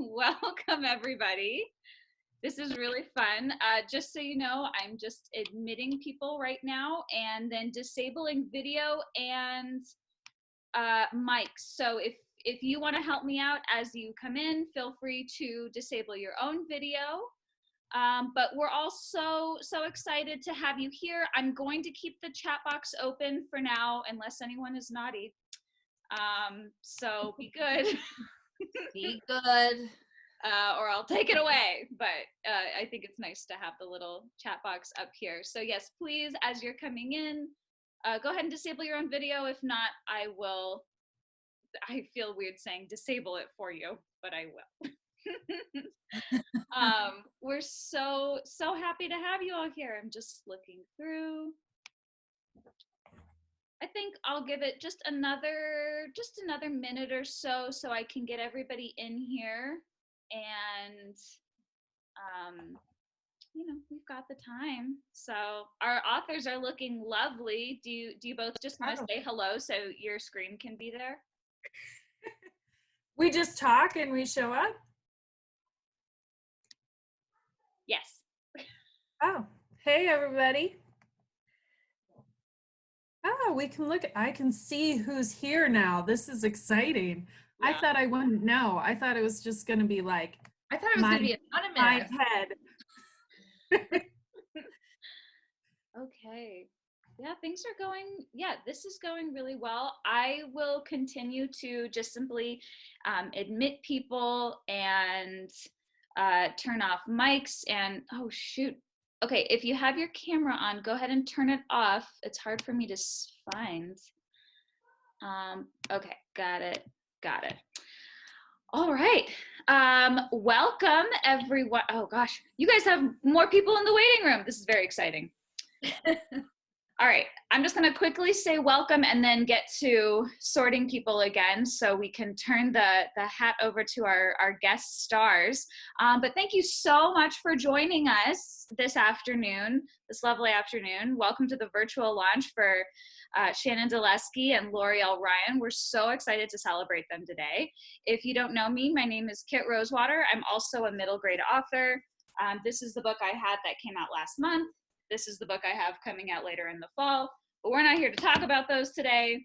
Welcome, everybody. This is really fun. Just so you know, I'm just admitting people right now and then disabling video and mics. So if you want to help me out as you come in, feel free to disable your own video. But we're all so excited to have you here. I'm going to keep the chat box open for now, unless anyone is naughty. So be good. Be good. Or I'll take it away. But I think it's nice to have the little chat box up here. So yes, please, as you're coming in, go ahead and disable your own video. If not, I will. I feel weird saying disable it for you, but I will. We're so happy to have you all here. I'm just looking through. I think I'll give it just another minute or so I can get everybody in here. And we've got the time. So our authors are looking lovely. Do you both just want to say hello so your screen can be there? We just talk and we show up? Yes. Oh, hey everybody. Oh, we can look, I can see who's here now. This is exciting. Yeah. I thought I wouldn't know. I thought it was just going to be like, I thought it was going to be anonymous. My head. Okay. Yeah, things are going, this is going really well. I will continue to just simply admit people and turn off mics and, oh shoot. Okay, if you have your camera on, go ahead and turn it off. It's hard for me to find. Okay, got it. All right. Welcome everyone. Oh gosh, you guys have more people in the waiting room. This is very exciting. All right, I'm just gonna quickly say welcome and then get to sorting people again so we can turn the hat over to our guest stars. But thank you so much for joining us this lovely afternoon. Welcome to the virtual launch for Shannon, Doleski, and Loriel, Ryon. We're so excited to celebrate them today. If you don't know me, my name is Kit Rosewater. I'm also a middle grade author. This is the book I had that came out last month. This is the book I have coming out later in the fall, but we're not here to talk about those today.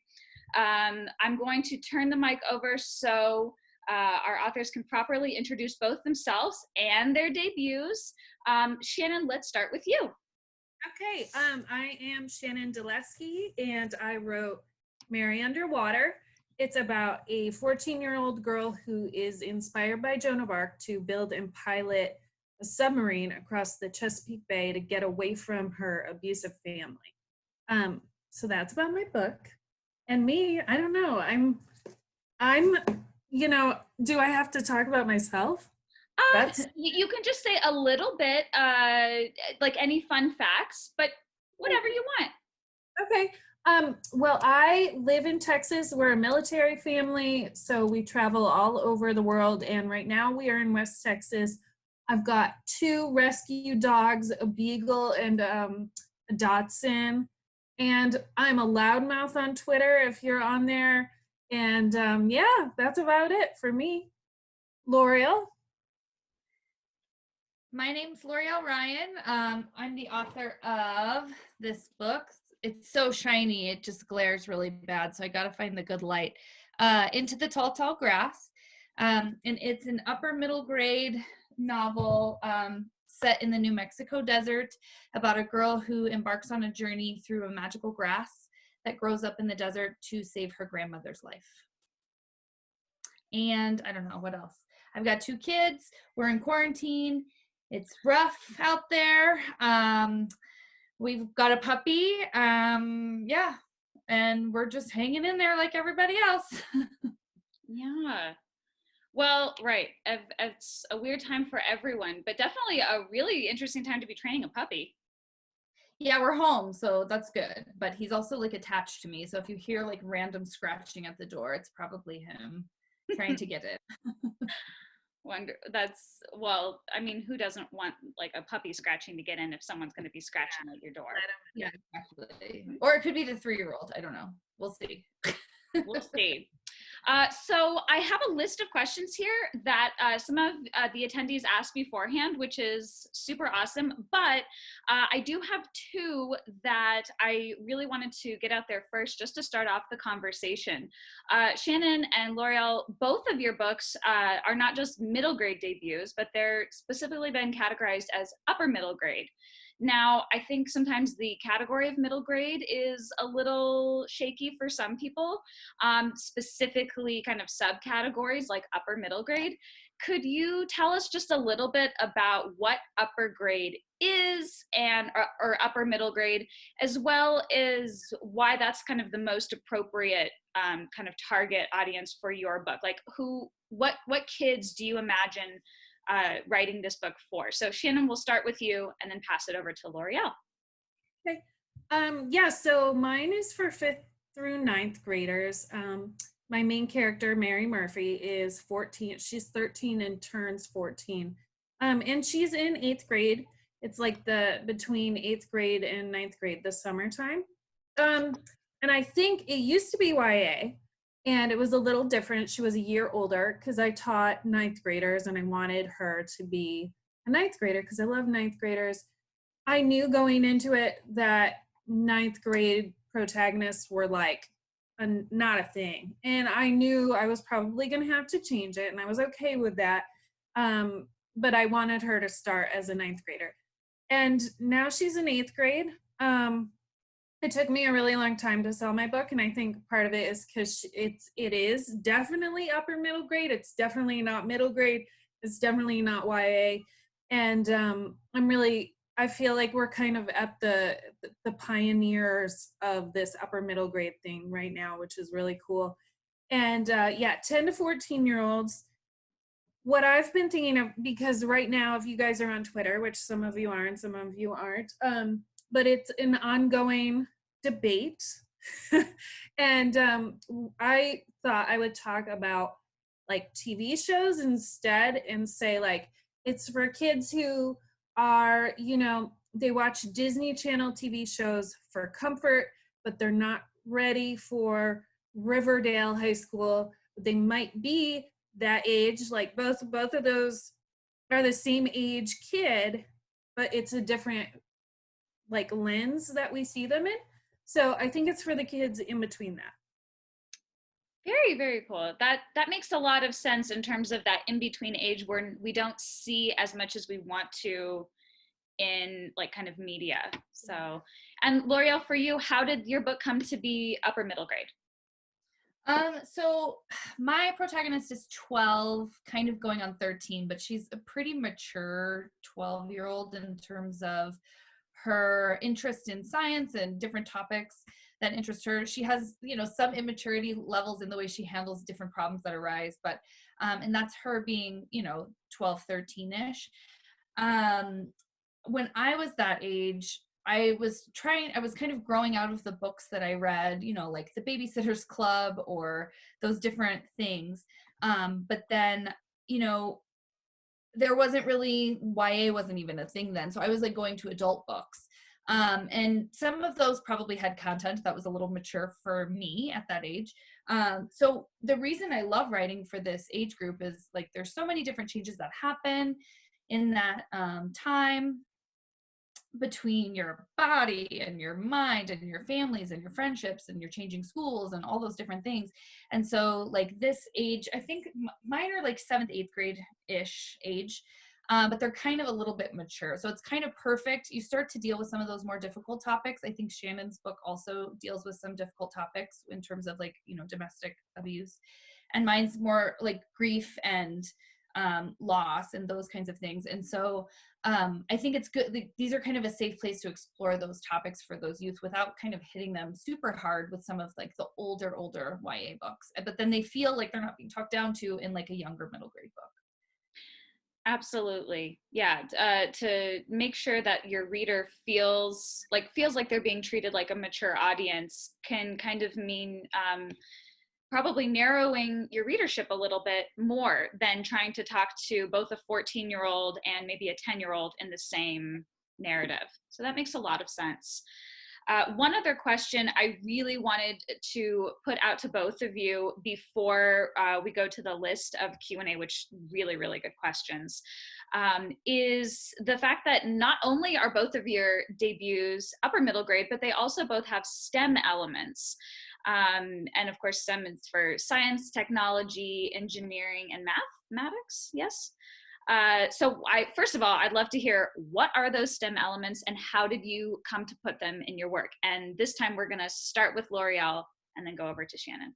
I'm going to turn the mic over so our authors can properly introduce both themselves and their debuts. Shannon, let's start with you. Okay, I am Shannon Doleski, and I wrote Mary Underwater. It's about a 14-year-old girl who is inspired by Joan of Arc to build and pilot a submarine across the Chesapeake Bay to get away from her abusive family. So that's about my book. And me, I don't know. I'm, do I have to talk about myself? You can just say a little bit, like any fun facts, but whatever you want. Okay. Well, I live in Texas. We're a military family, so we travel all over the world. And right now we are in West Texas. I've got 2 rescue dogs, a beagle and a Dachshund. And I'm a loudmouth on Twitter if you're on there. And that's about it for me. Loriel? My name's Loriel Ryon. I'm the author of this book. It's so shiny, it just glares really bad, so I got to find the good light. Into the Tall, Tall Grass. And it's an upper middle grade novel set in the New Mexico desert about a girl who embarks on a journey through a magical grass that grows up in the desert to save her grandmother's life. And I don't know what else. I've got 2 kids. We're in quarantine. It's rough out there. We've got a puppy. And we're just hanging in there like everybody else. Yeah. Well, right. It's a weird time for everyone, but definitely a really interesting time to be training a puppy. Yeah, we're home, so that's good. But he's also like attached to me. So if you hear like random scratching at the door, it's probably him trying to get it. Who doesn't want like a puppy scratching to get in if someone's going to be scratching at your door? Yeah, exactly. Or it could be the 3-year-old. I don't know. We'll see. We'll see. So I have a list of questions here that some of the attendees asked beforehand, which is super awesome. But I do have two that I really wanted to get out there first, just to start off the conversation. Shannon and Loriel, both of your books are not just middle grade debuts, but they're specifically been categorized as upper middle grade. Now, I think sometimes the category of middle grade is a little shaky for some people, specifically kind of subcategories like upper middle grade. Could you tell us just a little bit about what upper grade is and or upper middle grade, as well as why that's kind of the most appropriate kind of target audience for your book? Like what kids do you imagine writing this book for? So Shannon, we'll start with you and then pass it over to Loriel. Okay. Yeah, so mine is for 5th through 9th graders. My main character, Mary Murphy, is 14. She's 13 and turns 14. And she's in 8th grade. It's like between 8th grade and 9th grade, the summertime. And I think it used to be YA, and it was a little different. She was a year older because I taught 9th graders and I wanted her to be a 9th grader because I love 9th graders. I knew going into it that 9th grade protagonists were like not a thing. And I knew I was probably going to have to change it, and I was okay with that. But I wanted her to start as a 9th grader. And now she's in 8th grade. It took me a really long time to sell my book, and I think part of it is because it is definitely upper middle grade. It's definitely not middle grade. It's definitely not YA. And I feel like we're kind of at the pioneers of this upper middle grade thing right now, which is really cool. And 10 to 14-year-olds, what I've been thinking of, because right now, if you guys are on Twitter, which some of you are and some of you aren't, but it's an ongoing debate. And I thought I would talk about like TV shows instead, and say like it's for kids who are, they watch Disney Channel TV shows for comfort, but they're not ready for Riverdale High School. They might be that age, like both of those are the same age kid, but it's a different like lens that we see them in. So I think it's for the kids in between that. Very, very cool. That makes a lot of sense in terms of that in-between age where we don't see as much as we want to in like kind of media. So, and Loriel, for you, how did your book come to be upper middle grade? So my protagonist is 12, kind of going on 13, but she's a pretty mature 12-year-old in terms of her interest in science and different topics that interest her. She has, some immaturity levels in the way she handles different problems that arise, but, and that's her being, 12, 13-ish. When I was that age, I was kind of growing out of the books that I read, like the Babysitter's Club or those different things. But then, there wasn't really, YA wasn't even a thing then. So I was like going to adult books. And some of those probably had content that was a little mature for me at that age. So the reason I love writing for this age group is like, there's so many different changes that happen in that time between your body and your mind and your families and your friendships and your changing schools and all those different things. And so like this age, I think mine are like 7th, 8th grade-ish age, but they're kind of a little bit mature. So it's kind of perfect. You start to deal with some of those more difficult topics. I think Shannon's book also deals with some difficult topics in terms of like, domestic abuse. And mine's more like grief and loss and those kinds of things. And so I think it's good. These are kind of a safe place to explore those topics for those youth without kind of hitting them super hard with some of like the older YA books. But then they feel like they're not being talked down to in like a younger middle grade book. Absolutely. Yeah. To make sure that your reader feels like they're being treated like a mature audience can kind of mean probably narrowing your readership a little bit more than trying to talk to both a 14-year-old and maybe a 10-year-old in the same narrative. So that makes a lot of sense. One other question I really wanted to put out to both of you before we go to the list of Q&A, which really, really good questions, is the fact that not only are both of your debuts upper middle grade, but they also both have STEM elements. And of course, STEM is for science, technology, engineering, and mathematics, yes? So first of all, I'd love to hear, what are those STEM elements and how did you come to put them in your work? And this time we're gonna start with Loriel and then go over to Shannon.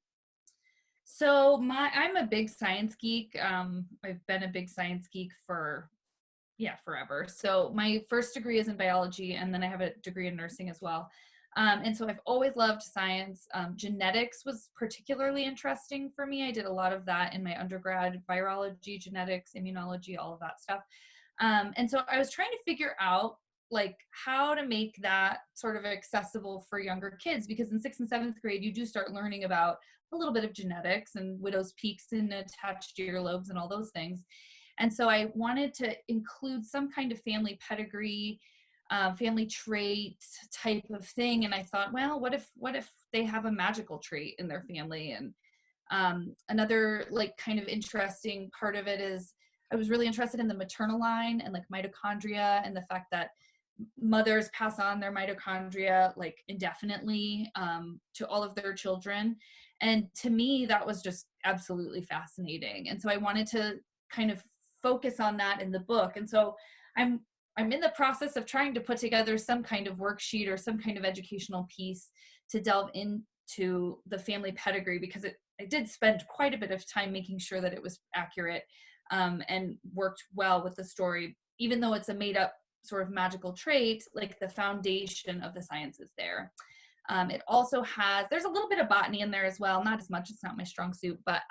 So I'm a big science geek. I've been a big science geek for, forever. So my first degree is in biology, and then I have a degree in nursing as well. And so I've always loved science. Genetics was particularly interesting for me. I did a lot of that in my undergrad: virology, genetics, immunology, all of that stuff. And so I was trying to figure out like how to make that sort of accessible for younger kids, because in 6th and 7th grade, you do start learning about a little bit of genetics and widow's peaks and attached earlobes and all those things. And so I wanted to include some kind of family pedigree, family trait type of thing. And I thought, well, what if they have a magical trait in their family? And another like kind of interesting part of it is I was really interested in the maternal line and like mitochondria, and the fact that mothers pass on their mitochondria like indefinitely to all of their children. And to me, that was just absolutely fascinating. And so I wanted to kind of focus on that in the book. And so I'm in the process of trying to put together some kind of worksheet or some kind of educational piece to delve into the family pedigree, because I did spend quite a bit of time making sure that it was accurate and worked well with the story. Even though it's a made up sort of magical trait, like the foundation of the science is there. It also there's a little bit of botany in there as well. Not as much, it's not my strong suit, but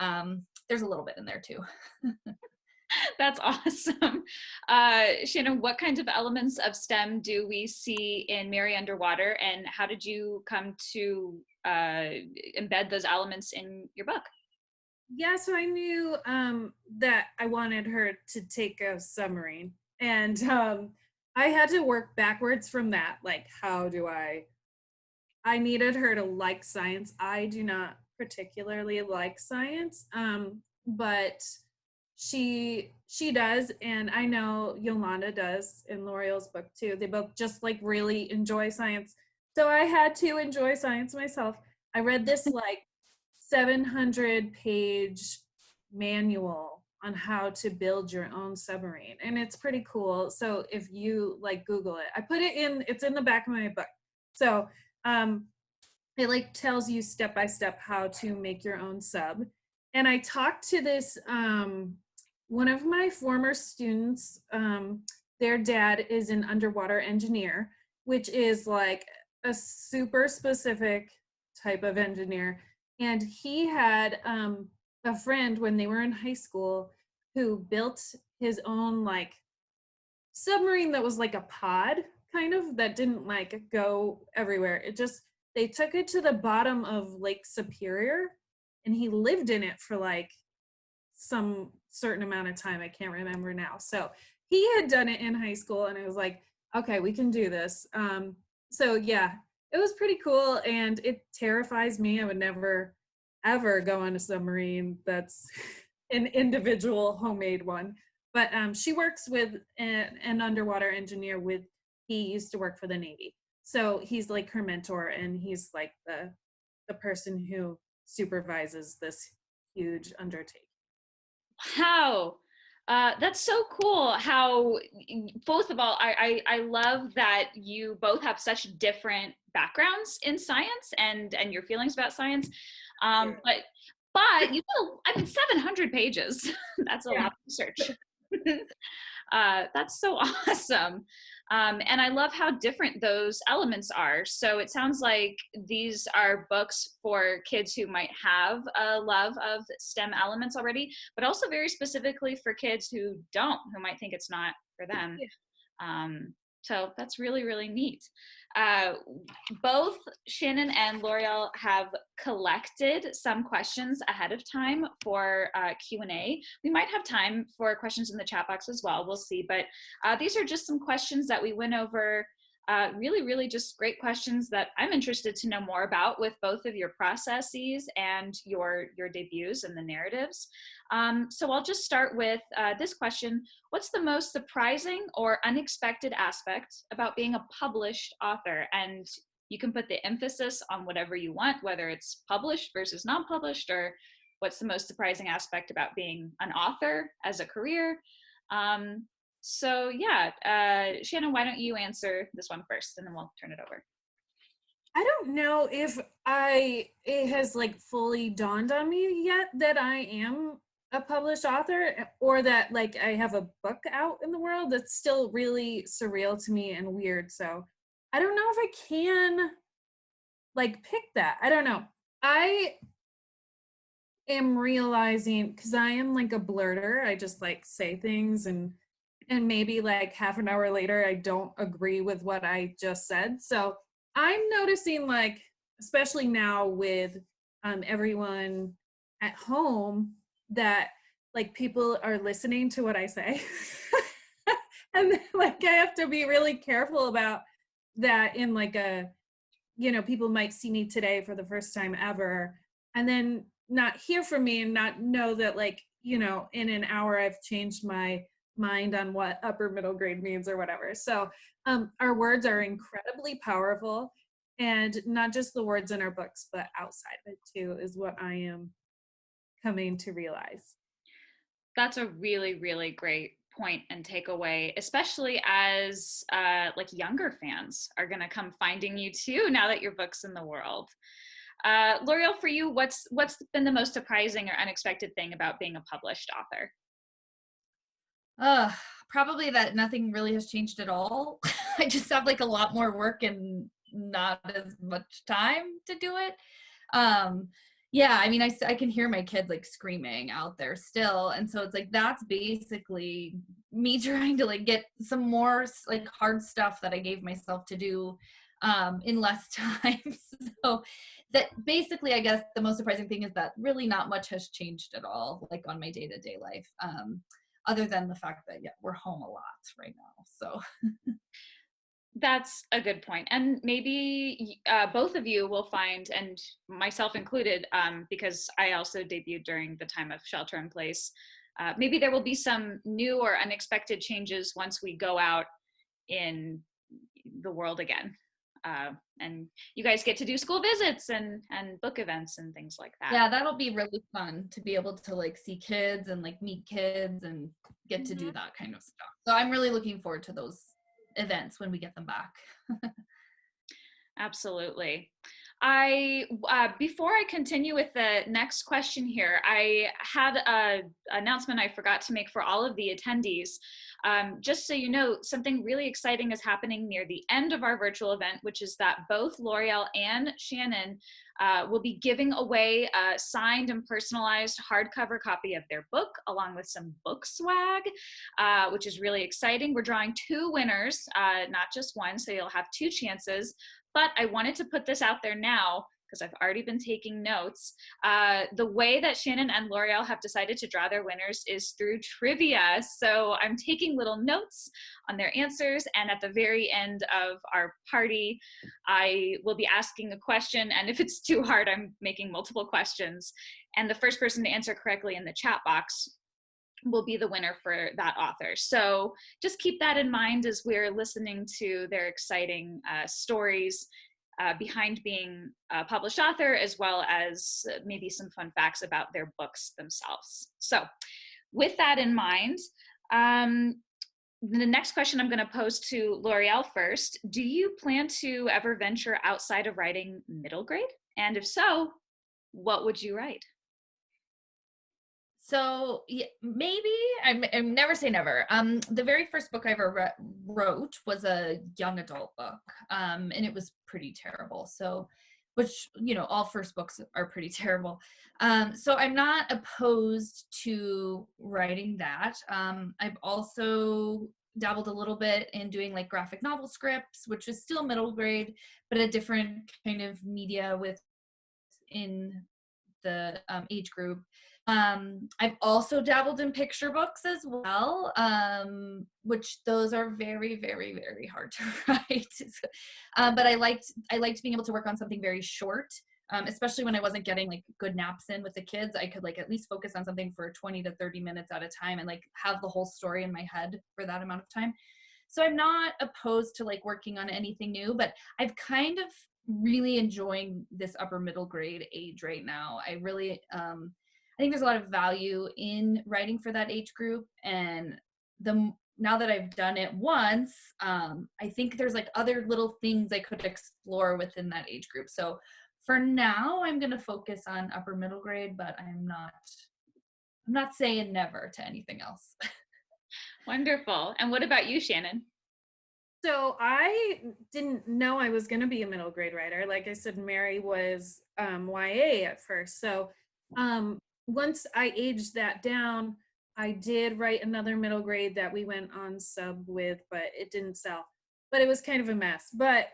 there's a little bit in there too. That's awesome. Shannon, what kinds of elements of STEM do we see in Mary Underwater, and how did you come to embed those elements in your book? Yeah, so I knew that I wanted her to take a submarine, and I had to work backwards from that. Like, how do I needed her to like science. I do not particularly like science, but she does, and I know Yolanda does in Loriel's book too. They both just like really enjoy science. So I had to enjoy science myself. I read this like 700-page manual on how to build your own submarine, and it's pretty cool. So if you like Google it, I put it in, it's in the back of my book. So it like tells you step by step how to make your own sub. And I talked to this one of my former students. Their dad is an underwater engineer, which is like a super specific type of engineer. And he had a friend when they were in high school who built his own like submarine that was like a pod kind of, that didn't like go everywhere. They took it to the bottom of Lake Superior, and he lived in it for like some certain amount of time. I can't remember now. So he had done it in high school, and it was like, okay, we can do this. So yeah, it was pretty cool, and it terrifies me. I would never, ever go on a submarine that's an individual homemade one. But she works with an underwater engineer he used to work for the Navy. So he's like her mentor, and he's like the person who supervises this huge undertaking. Wow. That's so cool how both of all, I love that you both have such different backgrounds in science and your feelings about science. But you know, I mean, 700 pages, that's a lot of research. That's so awesome. And I love how different those elements are. So it sounds like these are books for kids who might have a love of STEM elements already, but also very specifically for kids who don't, who might think it's not for them. Yeah. So that's really, really neat. Both Shannon and Loriel have collected some questions ahead of time for Q&A. We might have time for questions in the chat box as well, we'll see. But these are just some questions that we went over Really, really just great questions that I'm interested to know more about with both of your processes and your debuts and the narratives. So I'll just start with this question. What's the most surprising or unexpected aspect about being a published author? And you can put the emphasis on whatever you want, whether it's published versus non-published, or what's the most surprising aspect about being an author as a career. So yeah, Shannon, why don't you answer this one first, and then we'll turn it over. I don't know if it has like fully dawned on me yet that I am a published author, or that like I have a book out in the world. That's still really surreal to me and weird. So I don't know if I can like pick that. I don't know. I am realizing, because I am like a blurter, I just like say things, and maybe like half an hour later I don't agree with what I just said. So I'm noticing, like, especially now with everyone at home, that like people are listening to what I say. And like I have to be really careful about that, in like a, people might see me today for the first time ever, and then not hear from me and not know that, like, in an hour I've changed my mind on what upper middle grade means or whatever. So our words are incredibly powerful, and not just the words in our books, but outside of it too, is what I am coming to realize. That's a really, really great point and takeaway, especially as like younger fans are going to come finding you too now that your book's in the world. Loriel, for you, what's been the most surprising or unexpected thing about being a published author? Probably that nothing really has changed at all. I just have like a lot more work and not as much time to do it. Yeah, I mean, I can hear my kids like screaming out there still. And so it's like, that's basically me trying to like get some more like hard stuff that I gave myself to do in less time. So that basically, I guess the most surprising thing is that really not much has changed at all, like on my day-to-day life. Other than the fact that, yeah, we're home a lot right now. So that's a good point. And maybe both of you will find, and myself included, because I also debuted during the time of shelter in place, maybe there will be some new or unexpected changes once we go out in the world again. And you guys get to do school visits and book events and things like that. Yeah, that'll be really fun to be able to like see kids and like meet kids and get to do that kind of stuff. So I'm really looking forward to those events when we get them back. Absolutely. Before I continue with the next question here, I had an announcement I forgot to make for all of the attendees. Just so you know, something really exciting is happening near the end of our virtual event, which is that both Loriel and Shannon will be giving away a signed and personalized hardcover copy of their book, along with some book swag, which is really exciting. We're drawing 2 winners, not just one, so you'll have 2 chances. But I wanted to put this out there now, because I've already been taking notes. The way that Shannon and Loriel have decided to draw their winners is through trivia. So I'm taking little notes on their answers, and at the very end of our party, I will be asking a question, and if it's too hard, I'm making multiple questions. And the first person to answer correctly in the chat box will be the winner for that author. So just keep that in mind as we're listening to their exciting stories behind being a published author, as well as maybe some fun facts about their books themselves. So with that in mind, the next question I'm going to pose to Loriel first. Do you plan to ever venture outside of writing middle grade? And if so, what would you write? So yeah, maybe I'm never say never. The very first book I ever wrote was a young adult book, and it was pretty terrible. So, which all first books are pretty terrible. So I'm not opposed to writing that. I've also dabbled a little bit in doing like graphic novel scripts, which is still middle grade, but a different kind of media within the age group. I've also dabbled in picture books as well, which those are very, very, very hard to write. But I liked being able to work on something very short, especially when I wasn't getting like good naps in with the kids. I could like at least focus on something for 20 to 30 minutes at a time and like have the whole story in my head for that amount of time. So I'm not opposed to like working on anything new, but I've kind of really enjoying this upper middle grade age right now. I really, I think there's a lot of value in writing for that age group. And now that I've done it once, I think there's like other little things I could explore within that age group. So for now, I'm going to focus on upper middle grade, but I'm not saying never to anything else. Wonderful. And what about you, Shannon? So I didn't know I was going to be a middle grade writer. Like I said, Mary was YA at first. So once I aged that down, I did write another middle grade that we went on sub with, but it didn't sell. But it was kind of a mess. But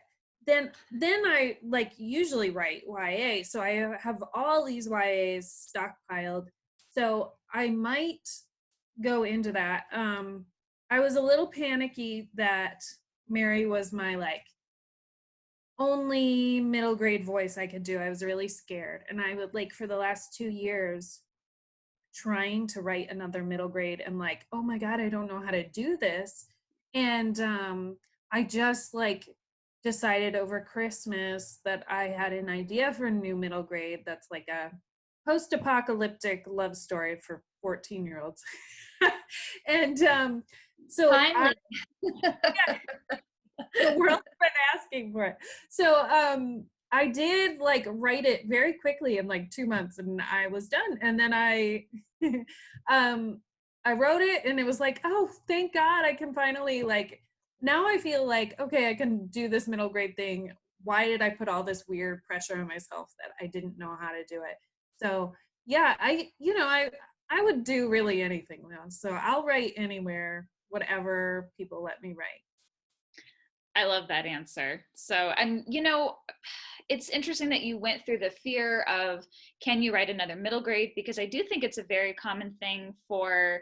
then I like usually write YA. So I have all these YAs stockpiled. So I might go into that. I was a little panicky that Mary was my like only middle grade voice I could do. I was really scared. And I would like for the last 2 years trying to write another middle grade and like, oh my God, I don't know how to do this. And I just like decided over Christmas that I had an idea for a new middle grade that's like a post-apocalyptic love story for 14-year-olds. And so Finally. the world's been asking for it. So I did like write it very quickly in like 2 months and I was done. And then I wrote it and it was like, oh, thank God I can finally like, now I feel like, okay, I can do this middle grade thing. Why did I put all this weird pressure on myself that I didn't know how to do it? So yeah, I would do really anything now. So I'll write anywhere, whatever people let me write. I love that answer. So, and it's interesting that you went through the fear of, can you write another middle grade? Because I do think it's a very common thing for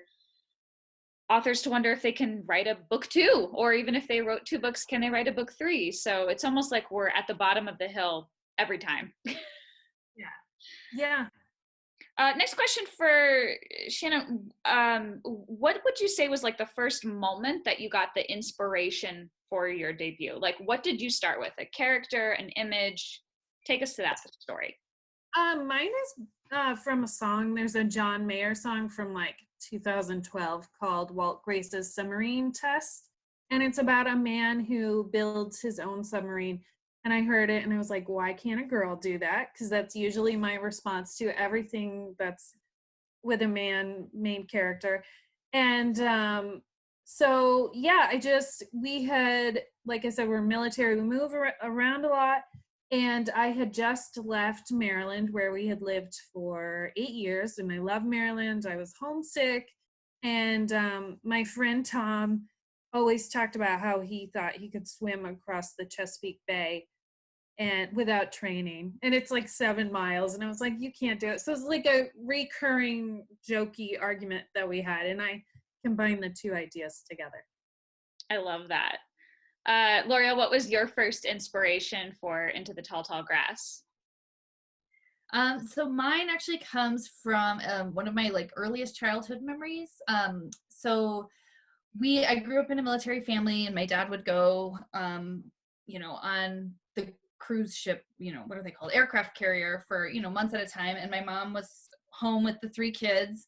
authors to wonder if they can write a book 2, or even if they wrote 2 books, can they write a book 3? So it's almost like we're at the bottom of the hill every time. Yeah. Next question for Shannon. What would you say was like the first moment that you got the inspiration for your debut? Like, what did you start with? A character, an image? Take us to that story. Mine is from a song. There's a John Mayer song from like 2012 called Walt Grace's Submarine Test. And it's about a man who builds his own submarine. And I heard it and I was like, why can't a girl do that? Because that's usually my response to everything that's with a main character. And so, yeah, we had, like I said, we're military, we move around a lot. And I had just left Maryland where we had lived for 8 years. And I love Maryland. I was homesick. And my friend Tom always talked about how he thought he could swim across the Chesapeake Bay and without training. And it's like 7 miles. And I was like, you can't do it. So it's like a recurring jokey argument that we had. And I combined the 2 ideas together. I love that. Loriel, what was your first inspiration for Into the Tall, Tall Grass? So mine actually comes from one of my like earliest childhood memories. So I grew up in a military family, and my dad would go, on the cruise ship, what are they called? Aircraft carrier for, months at a time. And my mom was home with the 3 kids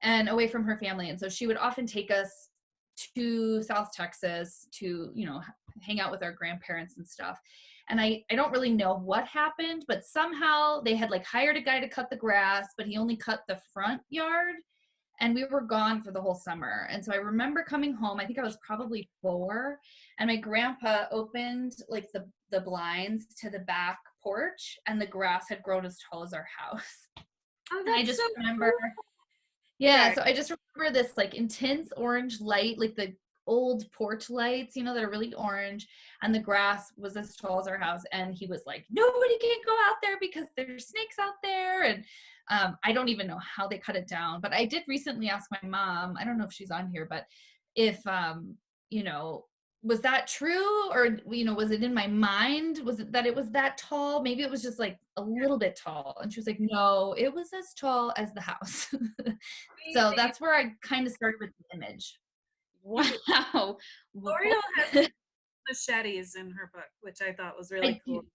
and away from her family. And so she would often take us to South Texas to, hang out with our grandparents and stuff. And I don't really know what happened, but somehow they had like hired a guy to cut the grass, but he only cut the front yard. And we were gone for the whole summer. And so I remember coming home, I think I was probably 4, and my grandpa opened like the blinds to the back porch, and the grass had grown as tall as our house. Oh, and I just so remember, cool. yeah, Okay. so I just remember this like intense orange light, like the old porch lights, you know, that are really orange, and the grass was as tall as our house. And he was like, nobody can go out there because there's snakes out there. And I don't even know how they cut it down, but I did recently ask my mom, I don't know if she's on here, but if, you know, was that true? Or, you know, was it in my mind? Was it that it was that tall? Maybe it was just like a little bit tall. And she was like, no, it was as tall as the house. So that's where I kind of started with the image. Wow. Loriel has machetes in her book, which I thought was really cool.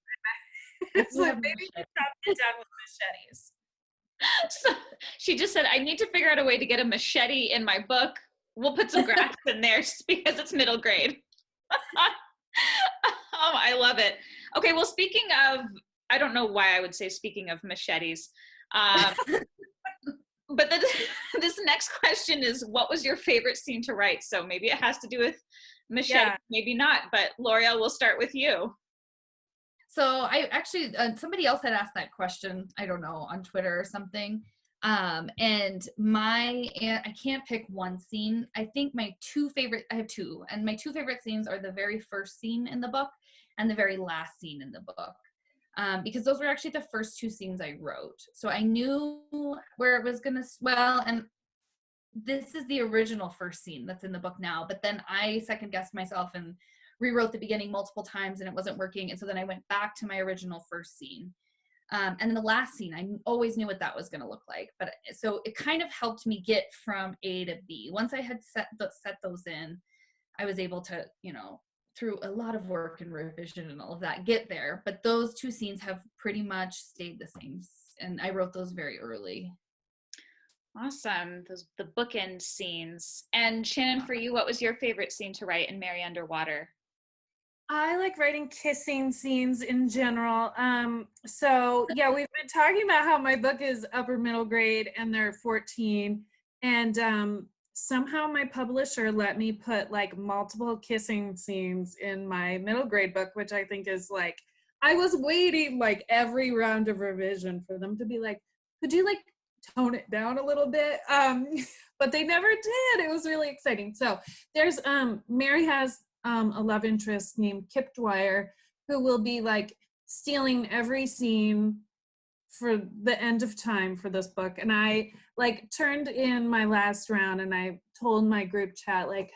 It's like maybe we stop it down with machetes. So she just said, I need to figure out a way to get a machete in my book. We'll put some grass in there just because it's middle grade. Oh, I love it. Okay, well, speaking of, I don't know why I would say speaking of machetes, but this next question is, what was your favorite scene to write? So maybe it has to do with machete, maybe not, but Loriel, we'll start with you. So I actually, somebody else had asked that question, I don't know, on Twitter or something. And I can't pick one scene. I think I have two, and my two favorite scenes are the very first scene in the book and the very last scene in the book. Because those were actually the first two scenes I wrote. So I knew where it was going to swell. And this is the original first scene that's in the book now. But then I second guessed myself and rewrote the beginning multiple times, and it wasn't working. And so then I went back to my original first scene. And then the last scene, I always knew what that was going to look like. But so it kind of helped me get from A to B. Once I had set those in, I was able to, you know, through a lot of work and revision and all of that, get there. But those two scenes have pretty much stayed the same. And I wrote those very early. Awesome. The bookend scenes. And Shannon, for you, what was your favorite scene to write in Mary Underwater? I like writing kissing scenes in general. So yeah, we've been talking about how my book is upper middle grade and they're 14. And somehow my publisher let me put like multiple kissing scenes in my middle grade book, which I think is like, I was waiting like every round of revision for them to be like, could you like tone it down a little bit? But they never did. It was really exciting. So there's Mary has a love interest named Kit Rosewater, who will be like stealing every scene for the end of time for this book. And I like turned in my last round and I told my group chat, like,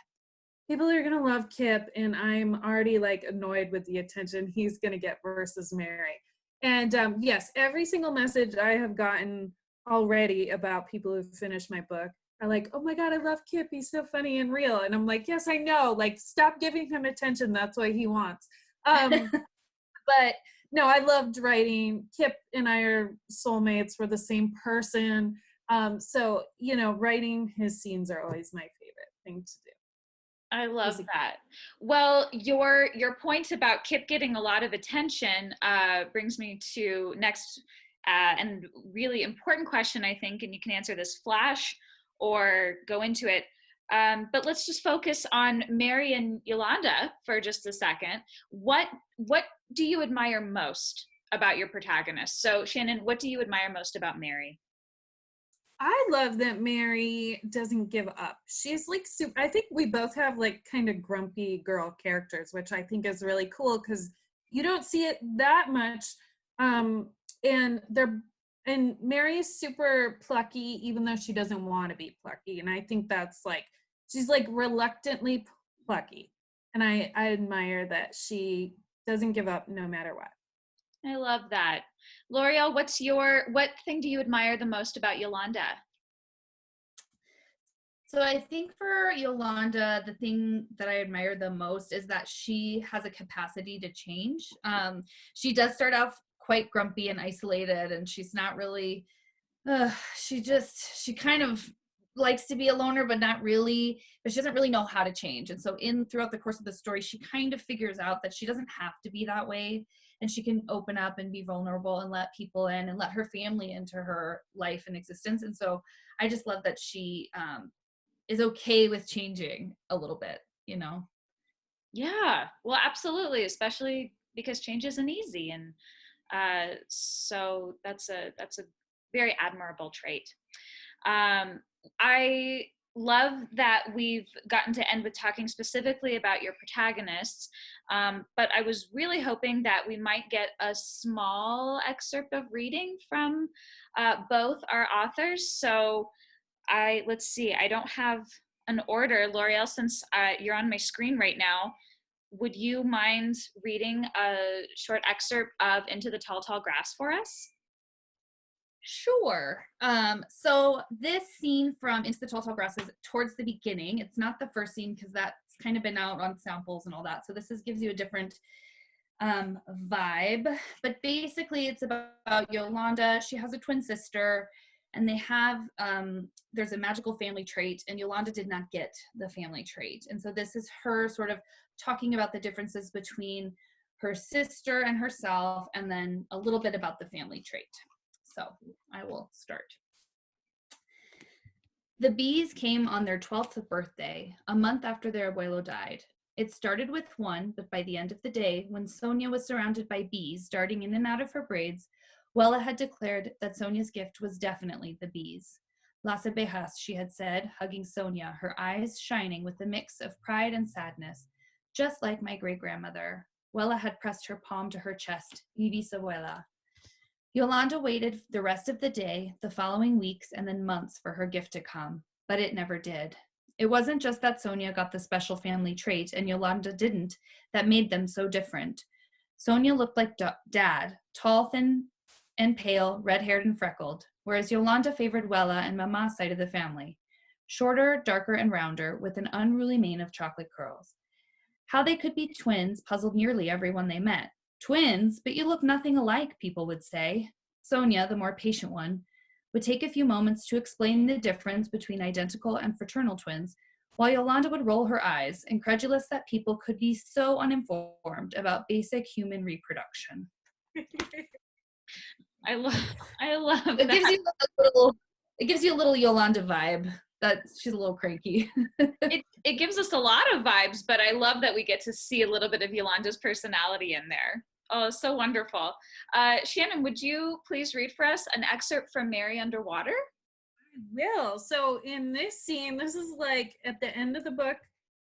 people are gonna love Kip, and I'm already like annoyed with the attention he's gonna get versus Mary. And yes, every single message I have gotten already about people who've finished my book are like, oh my God, I love Kip. He's so funny and real. And I'm like, yes, I know. Like, stop giving him attention. That's what he wants. But no, I loved writing. Kip and I are soulmates. We're the same person. So, you know, writing his scenes are always my favorite thing to do. I love that. Well, your point about Kip getting a lot of attention brings me to next and really important question, I think, and you can answer this flash or go into it. But let's just focus on Mary and Yolanda for just a second. What do you admire most about your protagonists? So Shannon, what do you admire most about Mary? I love that Mary doesn't give up. She's like super, I think we both have like kind of grumpy girl characters, which I think is really cool because you don't see it that much. And Mary is super plucky, even though she doesn't want to be plucky. And I think that's like, she's like reluctantly plucky. And I admire that she doesn't give up no matter what. I love that. Loriel, what thing do you admire the most about Yolanda? So I think for Yolanda, the thing that I admire the most is that she has a capacity to change. She does start off quite grumpy and isolated, and she's not really, she kind of likes to be a loner, but not really, but she doesn't really know how to change. And so throughout the course of the story, she kind of figures out that she doesn't have to be that way, and she can open up and be vulnerable and let people in and let her family into her life and existence. And so I just love that she is okay with changing a little bit, you know? Yeah, well, absolutely, especially because change isn't easy. And so that's a very admirable trait. I love that we've gotten to end with talking specifically about your protagonists, but I was really hoping that we might get a small excerpt of reading from both our authors. So let's see, I don't have an order. Loriel, since you're on my screen right now, would you mind reading a short excerpt of Into the Tall, Tall Grass for us? Sure. So this scene from Into the Tall, Tall Grass is towards the beginning. It's not the first scene because that's kind of been out on samples and all that. So this gives you a different vibe. But basically it's about Yolanda. She has a twin sister and they have, there's a magical family trait and Yolanda did not get the family trait. And so this is her sort of talking about the differences between her sister and herself and then a little bit about the family trait. So I will start. The bees came on their 12th birthday, a month after their abuelo died. It started with one, but by the end of the day, when Sonia was surrounded by bees darting in and out of her braids, Wella had declared that Sonia's gift was definitely the bees. Las abejas, she had said, hugging Sonia, her eyes shining with a mix of pride and sadness, just like my great-grandmother. Wella had pressed her palm to her chest, mi bisabuela. Yolanda waited the rest of the day, the following weeks, and then months for her gift to come, but it never did. It wasn't just that Sonia got the special family trait and Yolanda didn't that made them so different. Sonia looked like Dad, tall, thin, and pale, red-haired and freckled, whereas Yolanda favored Wella and Mama's side of the family, shorter, darker, and rounder, with an unruly mane of chocolate curls. How they could be twins puzzled nearly everyone they met. Twins, but you look nothing alike, people would say. Sonia, the more patient one, would take a few moments to explain the difference between identical and fraternal twins, while Yolanda would roll her eyes, incredulous that people could be so uninformed about basic human reproduction. I love that. It gives you a little Yolanda vibe. That she's a little cranky. It gives us a lot of vibes, but I love that we get to see a little bit of Yolanda's personality in there. Oh, so wonderful. Shannon, would you please read for us an excerpt from Mary Underwater? I will. So in this scene, this is like at the end of the book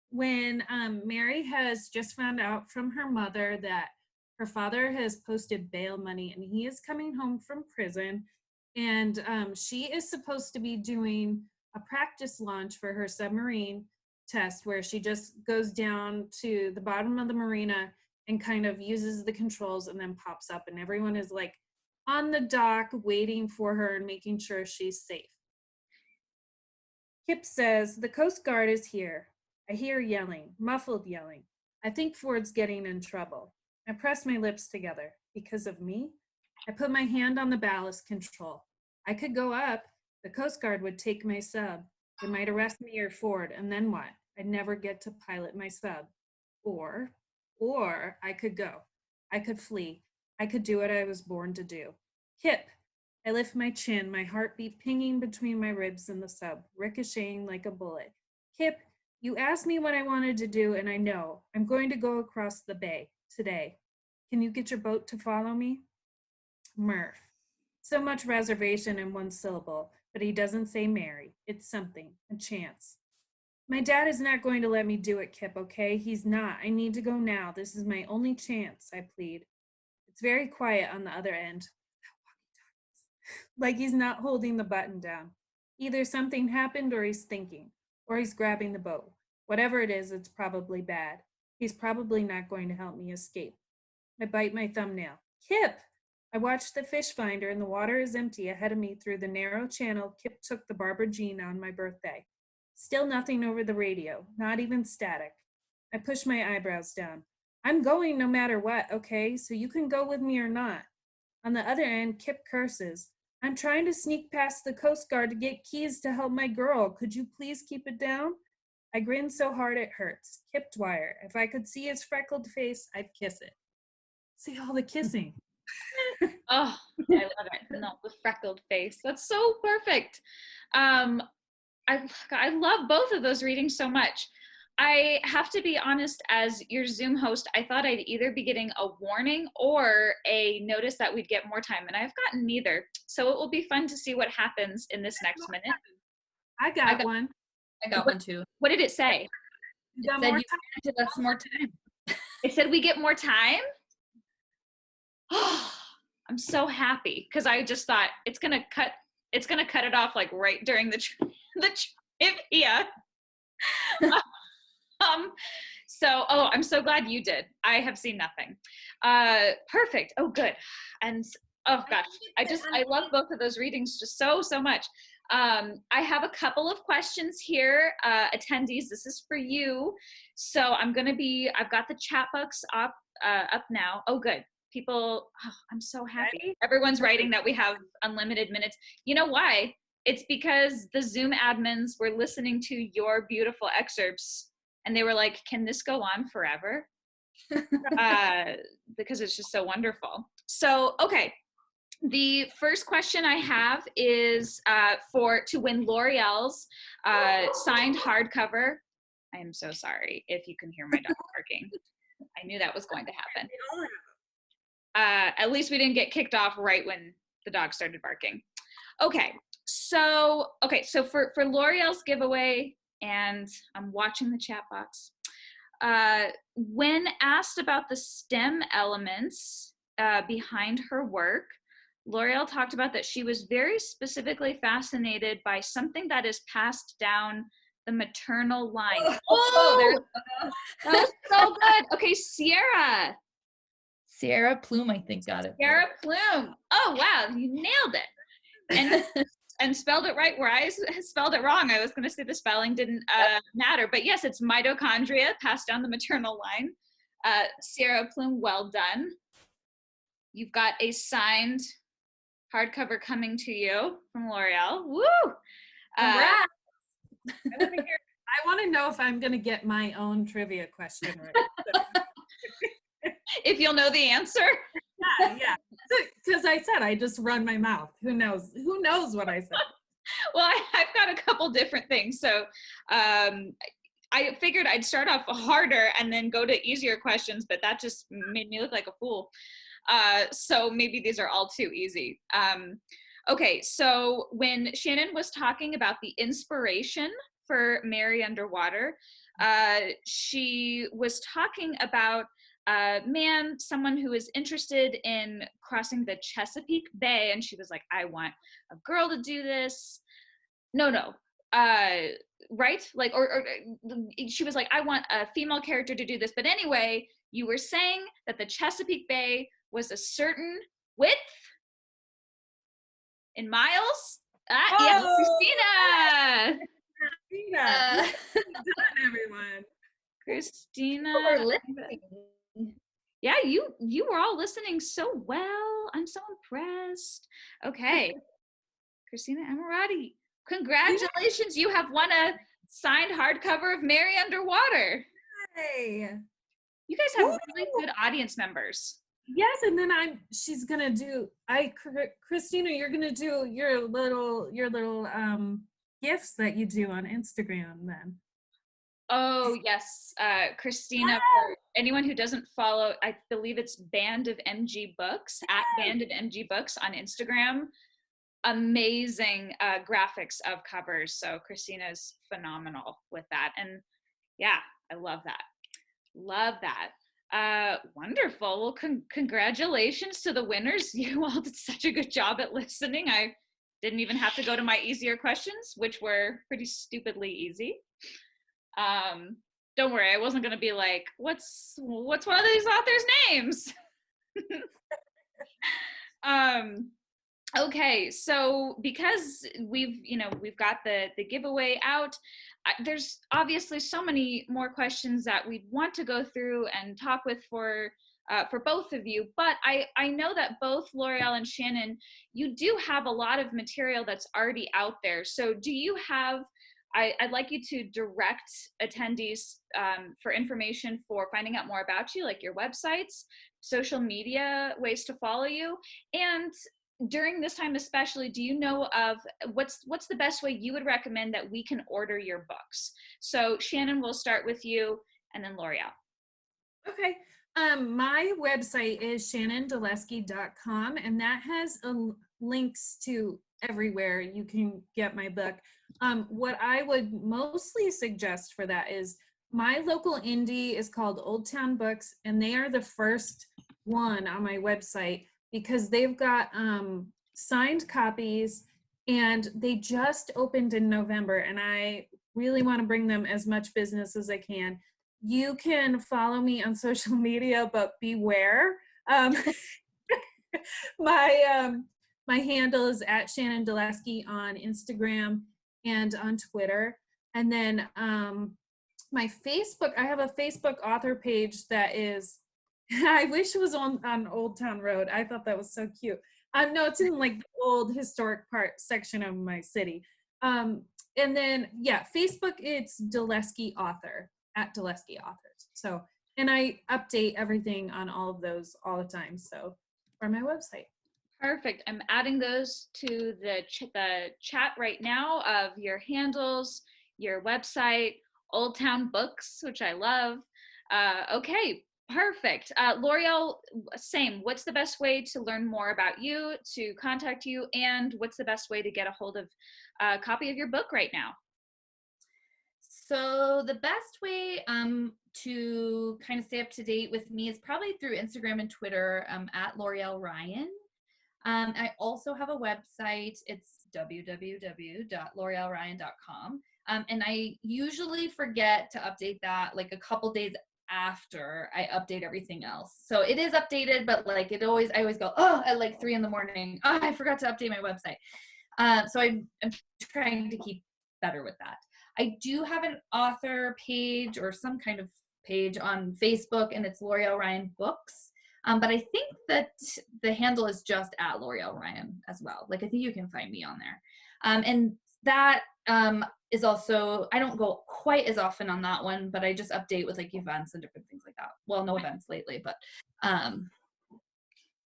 when Mary has just found out from her mother that her father has posted bail money and he is coming home from prison. And she is supposed to be doing a practice launch for her submarine test where she just goes down to the bottom of the marina and kind of uses the controls and then pops up and everyone is like on the dock waiting for her and making sure she's safe. Kip says, "The Coast Guard is here. I hear yelling, muffled yelling. I think Ford's getting in trouble." I press my lips together. Because of me? I put my hand on the ballast control. I could go up. The Coast Guard would take my sub. They might arrest me or Ford, and then what? I'd never get to pilot my sub. Or I could go. I could flee. I could do what I was born to do. Kip! I lift my chin, my heartbeat pinging between my ribs and the sub, ricocheting like a bullet. Kip, you asked me what I wanted to do, and I know. I'm going to go across the bay today. Can you get your boat to follow me? Murph. So much reservation in one syllable, but he doesn't say Mary. It's something, a chance. My dad is not going to let me do it, Kip, okay? He's not. I need to go now. This is my only chance, I plead. It's very quiet on the other end. Like he's not holding the button down. Either something happened or he's thinking, or he's grabbing the boat. Whatever it is, it's probably bad. He's probably not going to help me escape. I bite my thumbnail. Kip! I watch the fish finder and the water is empty ahead of me through the narrow channel Kip took the Barbara Jean on my birthday. Still nothing over the radio, not even static. I push my eyebrows down. I'm going no matter what, okay? So you can go with me or not. On the other end, Kip curses. I'm trying to sneak past the Coast Guard to get keys to help my girl. Could you please keep it down? I grin so hard it hurts. Kip Dwyer. If I could see his freckled face, I'd kiss it. See all the kissing. Oh, I love it. No, the freckled face. That's so perfect. I love both of those readings so much. I have to be honest, as your Zoom host, I thought I'd either be getting a warning or a notice that we'd get more time, and I've gotten neither. So it will be fun to see what happens in this next minute. I got one. I got one too. What did it say? You got Said more you time. granted us more time. It said we get more time. Oh, I'm so happy because I just thought it's gonna cut it off like right during the trivia. I'm so glad you did. I have seen nothing. Perfect. Oh, good. And oh gosh, I love both of those readings just so much. I have a couple of questions here, attendees. This is for you. So I've got the chat box up now. Oh, good. People, I'm so happy. Ready? Everyone's writing that we have unlimited minutes. You know why? It's because the Zoom admins were listening to your beautiful excerpts and they were like, can this go on forever? Because it's just so wonderful. So, okay. The first question I have is to win Loriel's signed hardcover. I am so sorry if you can hear my dog barking. I knew that was going to happen. At least we didn't get kicked off right when the dog started barking. Okay, so for Loriel's giveaway, and I'm watching the chat box. When asked about the STEM elements behind her work, Loriel talked about that she was very specifically fascinated by something that is passed down the maternal line. Oh, that was so good. Okay, Sierra Plume, I think, got it. Sierra Plume. Oh, wow, you nailed it. And spelled it right where I spelled it wrong. I was going to say the spelling didn't matter. But yes, it's mitochondria passed down the maternal line. Sierra Plume, well done. You've got a signed hardcover coming to you from Loriel. Woo! I want to know if I'm going to get my own trivia question right. If you'll know the answer. Yeah. Because I said I just run my mouth. Who knows? Who knows what I said? Well, I've got a couple different things. So I figured I'd start off harder and then go to easier questions, but that just made me look like a fool. So maybe these are all too easy. Okay, so when Shannon was talking about the inspiration for Mary Underwater, she was talking about someone who is interested in crossing the Chesapeake Bay, and she was like, I want a girl to do this. Right? Like, or she was like, I want a female character to do this. But anyway, you were saying that the Chesapeake Bay was a certain width in miles. Yes, Christina. Christina, done, everyone. Christina. We're listening. Yeah, you were all listening so well. I'm so impressed. Okay. Christina Amorati, congratulations. You have won a signed hardcover of Mary Underwater. Hey. You guys have really good audience members. Yes, and then she's gonna do Christina, you're gonna do your little gifts that you do on Instagram then. Oh yes, Christina. For anyone who doesn't follow, I believe it's Band of MG Books at Band of MG Books on Instagram. Amazing graphics of covers. So Christina's phenomenal with that, and yeah, I love that. Love that. Wonderful. Well, congratulations to the winners. You all did such a good job at listening. I didn't even have to go to my easier questions, which were pretty stupidly easy. Don't worry, I wasn't going to be like, what's one of these authors' names? Okay, so because we've got the giveaway out, there's obviously so many more questions that we'd want to go through and talk with for both of you, but I know that both Loriel and Shannon, you do have a lot of material that's already out there. So do you have, I'd like you to direct attendees for information for finding out more about you, like your websites, social media, ways to follow you, and during this time especially, do you know of what's the best way you would recommend that we can order your books? So Shannon, we'll start with you, and then Loriel. Okay. My website is shannondoleski.com, and that has links to everywhere you can get my book. What I would mostly suggest for that is my local indie is called Old Town Books, and they are the first one on my website because they've got signed copies, and they just opened in November, and I really want to bring them as much business as I can. You can follow me on social media, but beware. My handle is at Shannon Doleski on Instagram and on Twitter. And then my Facebook, I have a Facebook author page that is, I wish it was on Old Town Road. I thought that was so cute. No, it's in like the old historic part section of my city. And then, yeah, Facebook, it's Doleski Author, at Doleski Authors. So, and I update everything on all of those all the time. So, for my website. Perfect. I'm adding those to the chat right now of your handles, your website, Old Town Books, which I love. Okay, perfect. Loriel, same. What's the best way to learn more about you, to contact you, and what's the best way to get a hold of a copy of your book right now? So the best way to kind of stay up to date with me is probably through Instagram and Twitter at Loriel Ryon. I also have a website. It's www.lorielryon.com. And I usually forget to update that like a couple days after I update everything else. So it is updated, but like I always go, oh, at like 3 a.m. Oh, I forgot to update my website. So I'm trying to keep better with that. I do have an author page or some kind of page on Facebook, and it's Loriel Ryon Books. But I think that the handle is just at Loriel Ryon as well. Like I think you can find me on there. And that is also, I don't go quite as often on that one, but I just update with like events and different things like that. Well, no events lately, but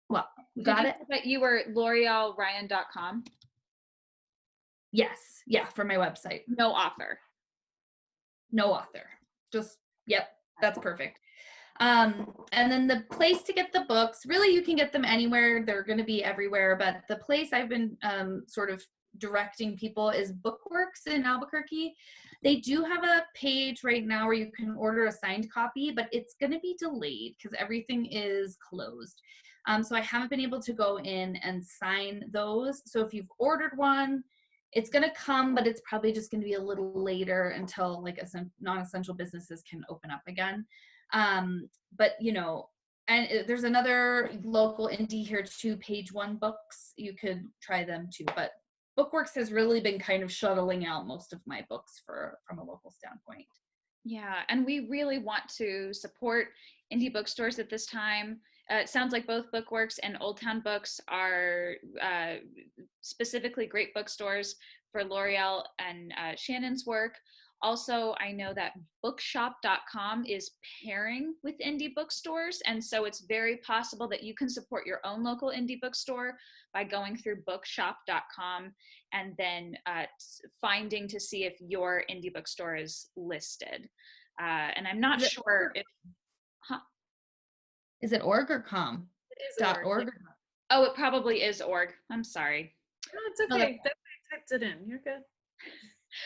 well, got it. But you were LorielRyon.com? Yes. Yeah, for my website. No author. No author. Just, yep, that's perfect. And then the place to get the books, really you can get them anywhere. They're going to be everywhere, but the place I've been sort of directing people is Bookworks in Albuquerque. They do have a page right now where you can order a signed copy, but it's going to be delayed because everything is closed. So I haven't been able to go in and sign those. So if you've ordered one, it's going to come, but it's probably just going to be a little later until like non-essential businesses can open up again. But you know, and there's another local indie here too, Page One Books. You could try them too, but Bookworks has really been kind of shuttling out most of my books from a local standpoint. Yeah, and we really want to support indie bookstores at this time. It sounds like both Bookworks and Old Town Books are specifically great bookstores for Loriel and Shannon's work. Also, I know that bookshop.com is pairing with indie bookstores, and so it's very possible that you can support your own local indie bookstore by going through bookshop.com and then finding to see if your indie bookstore is listed. And I'm not sure if... Is it org or com? It is .org. Oh, it probably is org. I'm sorry. No, it's okay. That's why I typed it in. You're good.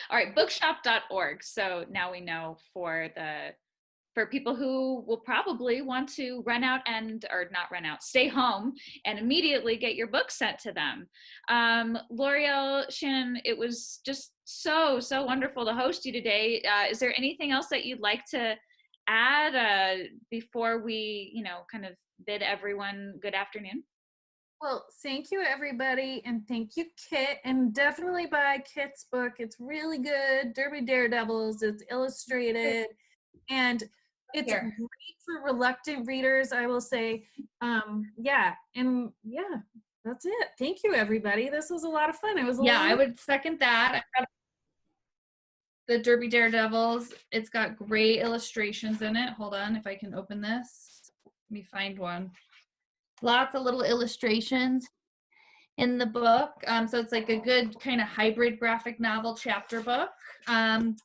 All right, bookshop.org. So now we know for people who will probably want to stay home and immediately get your book sent to them. Loriel, Shannon, it was just so wonderful to host you today. Is there anything else that you'd like to add before we, kind of bid everyone good afternoon? Well, thank you, everybody, and thank you, Kit, and definitely buy Kit's book. It's really good. Derby Daredevils. It's illustrated, and it's great for reluctant readers, I will say. That's it. Thank you, everybody. This was a lot of fun. It was I would second that. The Derby Daredevils. It's got great illustrations in it. Hold on, if I can open this. Let me find one. Lots of little illustrations in the book. So it's like a good kind of hybrid graphic novel chapter book. And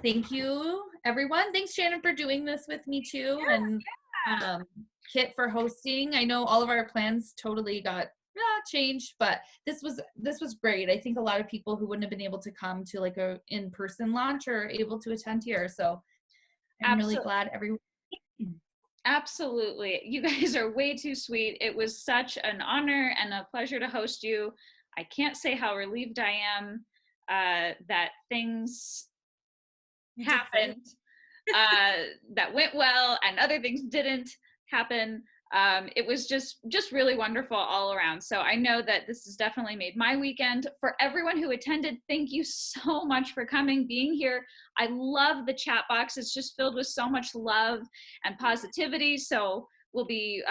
thank you, everyone. Thanks, Shannon, for doing this with me too. And Kit for hosting. I know all of our plans totally got changed, but this was great. I think a lot of people who wouldn't have been able to come to like a in-person launch are able to attend here. So I'm really glad everyone. Absolutely. You guys are way too sweet. It was such an honor and a pleasure to host you. I can't say how relieved I am that things happened that went well and other things didn't happen. It was just really wonderful all around. So I know that this has definitely made my weekend. For everyone who attended, thank you so much for coming, being here. I love the chat box. It's just filled with so much love and positivity. So we'll be,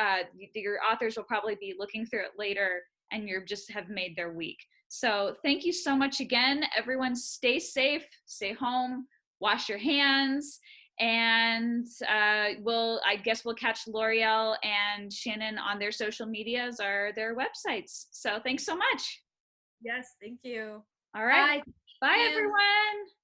your authors will probably be looking through it later, and you just have made their week. So thank you so much again. Everyone stay safe, stay home, wash your hands, and I guess we'll catch Loriel and Shannon on their social medias or their websites. So thanks so much. Yes, thank you. All right. Bye. Bye everyone.